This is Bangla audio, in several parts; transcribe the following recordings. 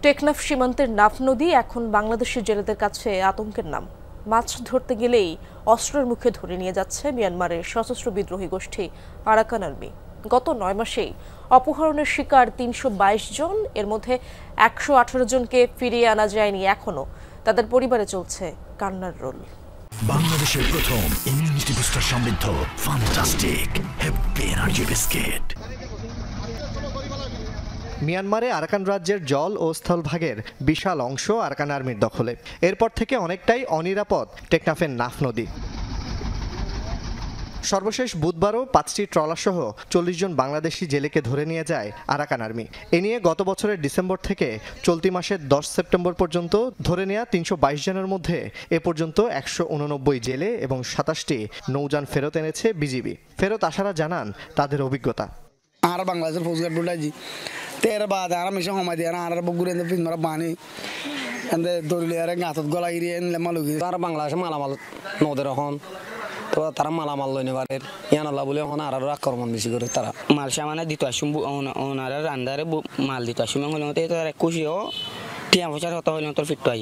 টেকনাফ সীমান্তের নাফ নদী এখন বাংলাদেশের জেলেদের কাছে আতঙ্কের নাম। মাছ ধরতে গেলেই অস্ত্রের মুখে ধরে নিয়ে যাচ্ছে মিয়ানমারের সশস্ত্র বিদ্রোহী গোষ্ঠী আরাকান আর্মি। গত ৯ মাসেই অপহরণের শিকার ৩২২ জন, এর মধ্যে ১১৮ জনকে ফিরিয়ে আনা যায়নি এখনো। তাদের পরিবারে চলছে কান্নার রোল। বাংলাদেশের প্রথম ইমিউনিটি বুস্টার সমৃদ্ধ ফ্যান্টাস্টিক হ্যাপি এনার্জি বিস্কিট। মিয়ানমারে আরাকান রাজ্যের জল ও স্থলভাগের বিশাল অংশ আরাকান আর্মির দখলে। এরপর থেকে অনেকটাই অনিরাপদ টেকনাফের নাফ নদী। সর্বশেষ বুধবারও ৫টি ট্রলারসহ ৪০ জন বাংলাদেশি জেলেকে ধরে নিয়ে যায় আরাকান আর্মি। এ নিয়ে গত বছরের ডিসেম্বর থেকে চলতি মাসের ১০ সেপ্টেম্বর পর্যন্ত ধরে নেওয়া ৩২২ জনের মধ্যে এ পর্যন্ত ১৮৯ জেলে এবং ২৭টি নৌযান ফেরত এনেছে বিজিবি। ফেরত আসারা জানান তাদের অভিজ্ঞতা। আর বাংলাদেশের ফৌজদার ডুলাজি তের বাদ আর মিশন সময় দিয়ে আর বগুরে পিনমারা বানি এন্ড দরিলে আর গাতত গলা গিয়ে এনলে মালুগি আর বাংলাদেশে মালামাল নদের হন তো তারা মালামাল লইনে পারে ইয়ানাল্লাহ বলে হন আর আক্রমণ বেশি করে তারা মাল সামানে দিত আসুম ওনার রান্দারে মাল দিত আসুম হলে তো আর খুশিও টিয়া পয়সা হতে হলে তোর ফিট আই।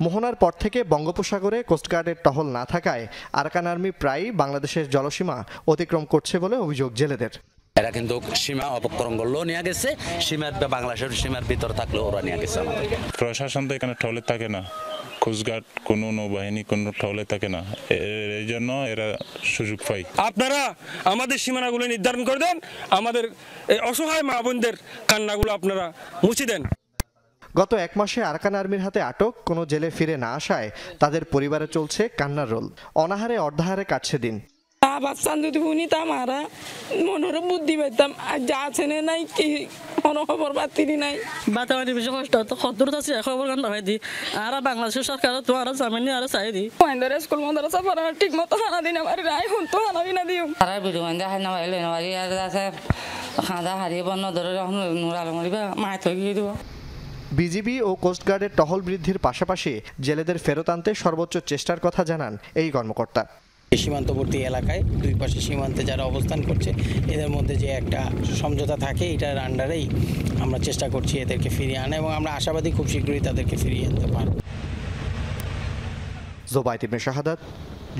মোহনার পর থেকে বঙ্গোপসাগরে কোস্টগার্ডের টহল না থাকায় আরাকান আর্মি প্রায়ই বাংলাদেশের জলসীমা অতিক্রম করছে বলে অভিযোগ জেলেদের। এরা কিন্তু সীমা অপকরণ করলেও নিয়ে গেছে, সীমার বাংলাদেশের সীমার ভিতর থাকলেও ওরা নিয়ে গেছে। প্রশাসন তো এখানে টহলে থাকে না, কোস্টগার্ড কোনো নৌবাহিনী কোনো টহলে থাকে না, এই জন্য এরা সুযোগ পায়। আপনারা আমাদের সীমানাগুলো নির্ধারণ করে দেন, আমাদের অসহায় মা বোনদের কান্নাগুলো আপনারা মুছে দেন। গত ১ মাসে আরাকান আর্মির হাতে আটক কোনো জেলে ফিরে না আসায় তাদের পরিবারে চলছে কান্নার রোল। অনাহারে অর্ধাহারে কাটছে দিন। বাচ্চা যদি শুনি তা মারা মনের বুদ্ধি পাইতাম, যা আছে নাই কি কোনো খবর পাতি নাই। বাতাবাড়ি বেশি কষ্ট তো খদ্দর আছে খবর কান্ড হয় দি আর বাংলাদেশের সরকার তো আর জামিনি আর চাই দি মাইন্দারে স্কুল মাদ্রাসা পড়া ঠিক মতো খানা দিন আমার রাই হন তো খানা দিনা দিও তারা ভিডিও মাইন্দা হাই না বাইলে না বাড়ি আর আছে খাদা হারিয়ে বন্ধ ধরে নুরাল মরিবা মাই তো গিয়ে দিব। বিজিবি ও কোস্টগার্ডের টহল বৃদ্ধির পাশাপাশি জেলেদের ফেরত আনতে সর্বোচ্চ চেষ্টার কথা জানান এই কর্মকর্তা। সীমান্তবর্তী এলাকায় দুই পাশে সীমান্তে যারা অবস্থান করছে এদের মধ্যে যে একটা সমঝোতা থাকে, এটার আন্ডারেই আমরা চেষ্টা করছি এদেরকে ফিরিয়ে আনা এবং আমরা আশাবাদী খুব শীঘ্রই তাদেরকে ফিরিয়ে আনতে পারব। জোবায়েত ইবনে শাহাদাত,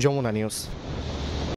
যমুনা নিউজ।